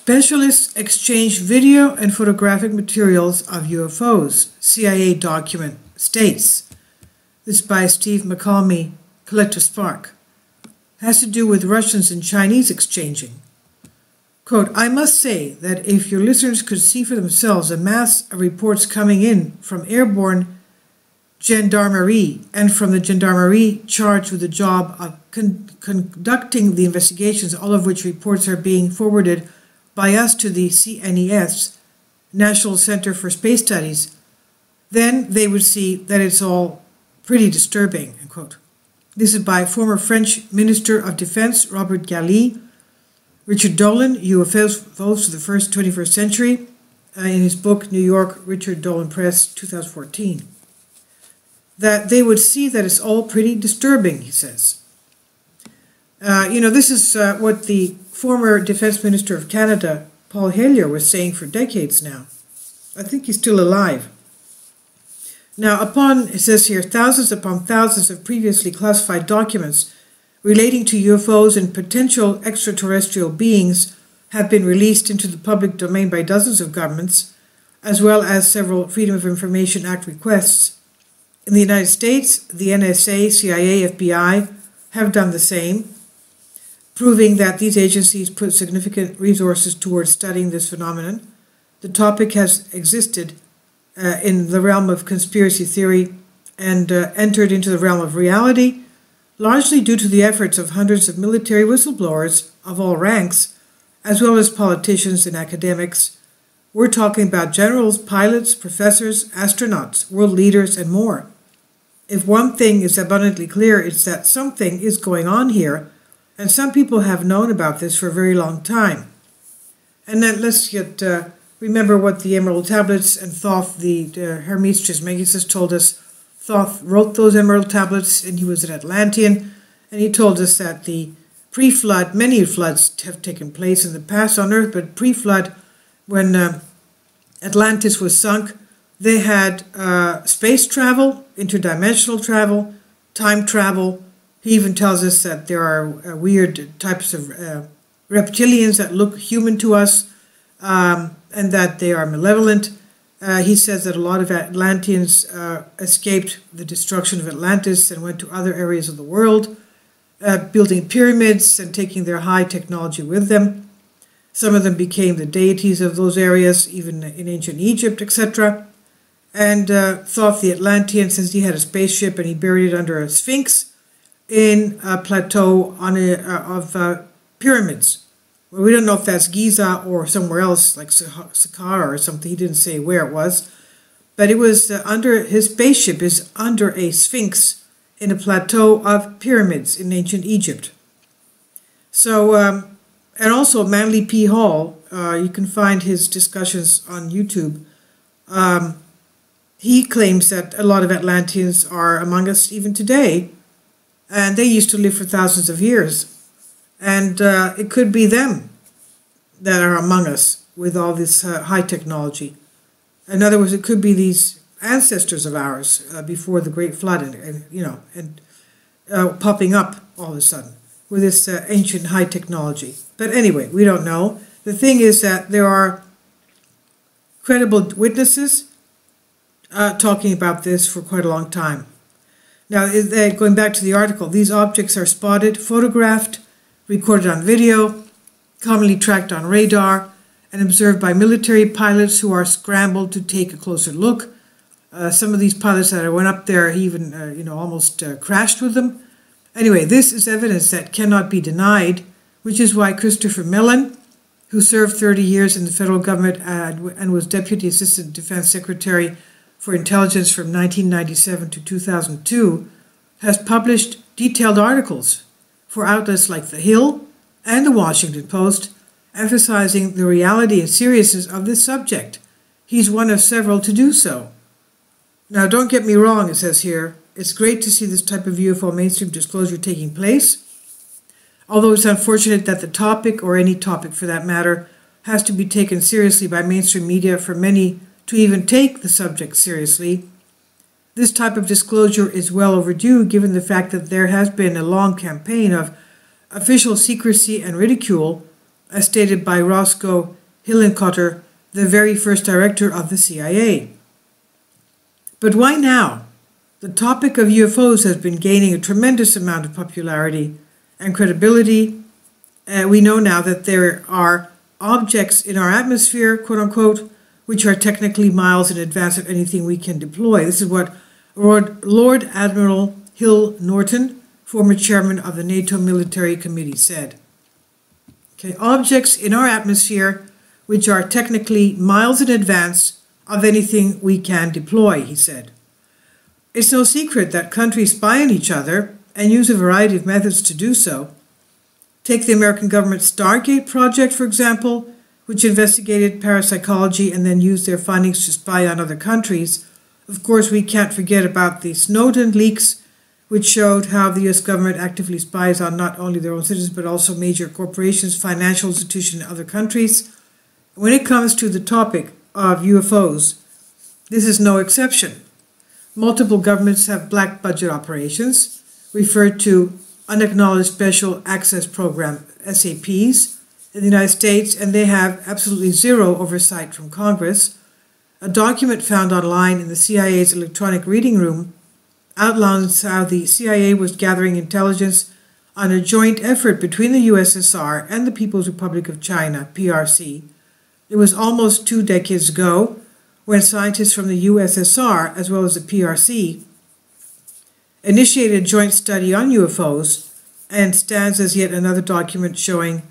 Specialists exchange video and photographic materials of UFOs, CIA document states. This is by Steve McCalmy, Collective Spark. Has to do with Russians and Chinese exchanging. Quote, I must say that if your listeners could see for themselves a mass of reports coming in from airborne gendarmerie and from the gendarmerie charged with the job of conducting the investigations, all of which reports are being forwarded by us to the CNES, National Center for Space Studies, then they would see that it's all pretty disturbing, end quote. This is by former French Minister of Defense Robert Galli, Richard Dolan, UFOs for the First 21st Century, in his book, New York, Richard Dolan Press, 2014. That they would see that it's all pretty disturbing, he says. This is what the former Defense Minister of Canada, Paul Hillier, was saying for decades now. I think he's still alive. Now, it says here, thousands upon thousands of previously classified documents relating to UFOs and potential extraterrestrial beings have been released into the public domain by dozens of governments, as well as several Freedom of Information Act requests. In the United States, the NSA, CIA, FBI have done the same, proving that these agencies put significant resources towards studying this phenomenon. The topic has existed in the realm of conspiracy theory and entered into the realm of reality, largely due to the efforts of hundreds of military whistleblowers of all ranks, as well as politicians and academics. We're talking about generals, pilots, professors, astronauts, world leaders, and more. If one thing is abundantly clear, it's that something is going on here, and some people have known about this for a very long time. And then let's remember what the Emerald Tablets and Thoth, the Hermes Trismegistus, told us. Thoth wrote those Emerald Tablets, and he was an Atlantean, and he told us that the pre-flood, many floods have taken place in the past on Earth, but pre-flood, when Atlantis was sunk, they had space travel, interdimensional travel, time travel. He even tells us that there are weird types of reptilians that look human to us, and that they are malevolent. He says that a lot of Atlanteans escaped the destruction of Atlantis and went to other areas of the world, building pyramids and taking their high technology with them. Some of them became the deities of those areas, even in ancient Egypt, etc. And thought the Atlantean, since he had a spaceship and he buried it under a sphinx in a plateau of pyramids. Well, we don't know if that's Giza or somewhere else, like Saqqara or something. He didn't say where it was. But it was his spaceship is under a sphinx in a plateau of pyramids in ancient Egypt. So, and also Manly P. Hall, you can find his discussions on YouTube. He claims that a lot of Atlanteans are among us even today, and they used to live for thousands of years. And it could be them that are among us with all this high technology. In other words, it could be these ancestors of ours before the Great Flood, and popping up all of a sudden with this ancient high technology. But anyway, we don't know. The thing is that there are credible witnesses talking about this for quite a long time. Now, going back to the article, these objects are spotted, photographed, recorded on video, commonly tracked on radar, and observed by military pilots who are scrambled to take a closer look. Some of these pilots that went up there even, almost crashed with them. Anyway, this is evidence that cannot be denied, which is why Christopher Mellon, who served 30 years in the federal government and was Deputy Assistant Defense Secretary for Intelligence from 1997 to 2002, has published detailed articles for outlets like The Hill and The Washington Post, emphasizing the reality and seriousness of this subject. He's one of several to do so. Now, don't get me wrong, it says here, it's great to see this type of UFO mainstream disclosure taking place, although it's unfortunate that the topic, or any topic for that matter, has to be taken seriously by mainstream media for many to even take the subject seriously. This type of disclosure is well overdue, given the fact that there has been a long campaign of official secrecy and ridicule as stated by Roscoe Hillenkotter, the very first director of the CIA. But why now? The topic of UFOs has been gaining a tremendous amount of popularity and credibility. We know now that there are objects in our atmosphere, quote unquote, which are technically miles in advance of anything we can deploy. This is what Lord Admiral Hill Norton, former chairman of the NATO Military Committee, said. Okay, objects in our atmosphere which are technically miles in advance of anything we can deploy, he said. It's no secret that countries spy on each other and use a variety of methods to do so. Take the American government's Stargate project, for example, which investigated parapsychology and then used their findings to spy on other countries. Of course, we can't forget about the Snowden leaks, which showed how the U.S. government actively spies on not only their own citizens, but also major corporations, financial institutions in other countries. When it comes to the topic of UFOs, this is no exception. Multiple governments have black budget operations, referred to Unacknowledged Special Access Program, SAPs, in the United States, and they have absolutely zero oversight from Congress. A document found online in the CIA's electronic reading room outlines how the CIA was gathering intelligence on a joint effort between the USSR and the People's Republic of China, PRC. It was almost 2 decades ago when scientists from the USSR, as well as the PRC, initiated a joint study on UFOs, and stands as yet another document showing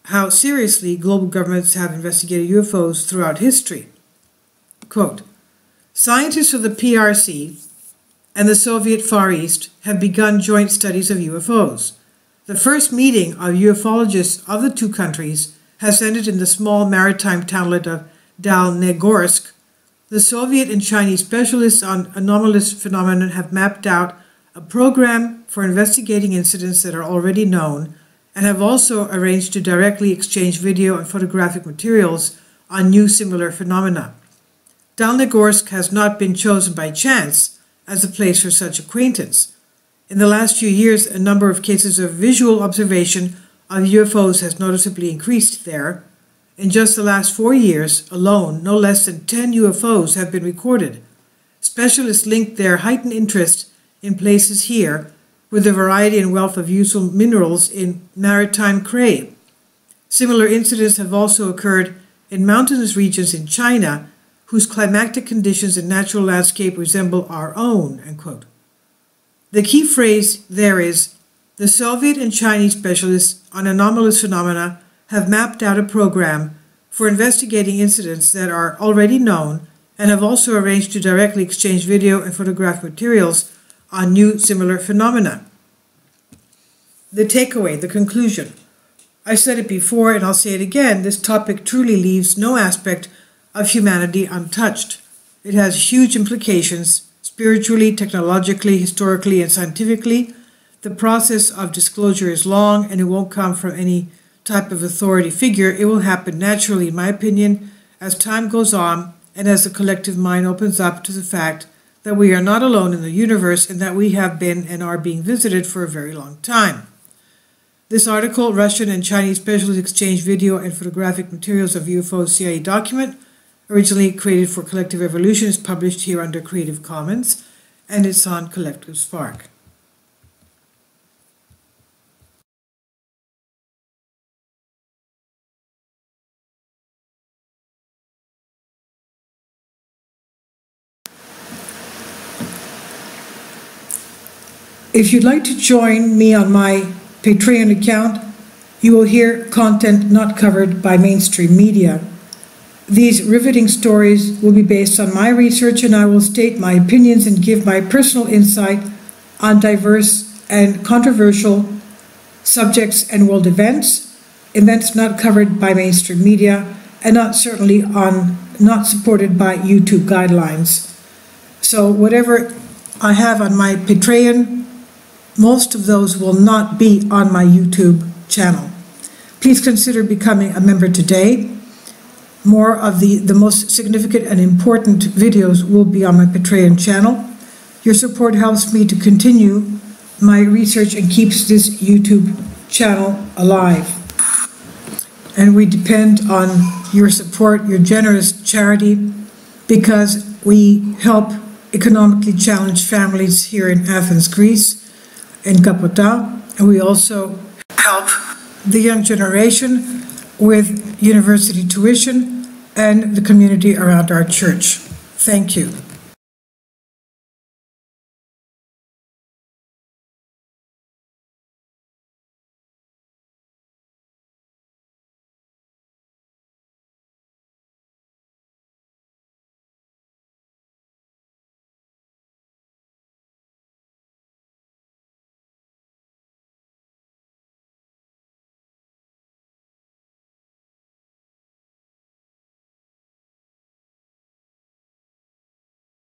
how seriously global governments have investigated UFOs throughout history. Quote, scientists of the PRC and the Soviet Far East have begun joint studies of UFOs. The first meeting of ufologists of the two countries has ended in the small maritime townlet of Dalnegorsk. The Soviet and Chinese specialists on anomalous phenomena have mapped out a program for investigating incidents that are already known and have also arranged to directly exchange video and photographic materials on new similar phenomena. Dalnegorsk has not been chosen by chance as a place for such acquaintance. In the last few years, a number of cases of visual observation of UFOs has noticeably increased there. In just the last 4 years alone, no less than 10 UFOs have been recorded. Specialists linked their heightened interest in places here with the variety and wealth of useful minerals in maritime clay. Similar incidents have also occurred in mountainous regions in China, whose climatic conditions and natural landscape resemble our own, end quote. The key phrase there is, the Soviet and Chinese specialists on anomalous phenomena have mapped out a program for investigating incidents that are already known and have also arranged to directly exchange video and photographic materials on new similar phenomena. The takeaway, the conclusion. I said it before and I'll say it again, this topic truly leaves no aspect of humanity untouched. It has huge implications spiritually, technologically, historically, and scientifically. The process of disclosure is long and it won't come from any type of authority figure. It will happen naturally, in my opinion, as time goes on and as the collective mind opens up to the fact that we are not alone in the universe and that we have been and are being visited for a very long time. This article, Russian and Chinese specialists exchange video and photographic materials of UFO CIA document, originally created for Collective Evolution, is published here under Creative Commons, and it's on Collective Spark. If you'd like to join me on my Patreon account, you will hear content not covered by mainstream media. These riveting stories will be based on my research, and I will state my opinions and give my personal insight on diverse and controversial subjects and world events not covered by mainstream media, and not supported by YouTube guidelines. So whatever I have on my Patreon, most of those will not be on my YouTube channel. Please consider becoming a member today. More of the most significant and important videos will be on my Patreon channel. Your support helps me to continue my research and keeps this YouTube channel alive. and we depend on your support, your generous charity, because we help economically challenged families here in Athens, Greece, in Kapota, and we also help the young generation with university tuition and the community around our church. Thank you.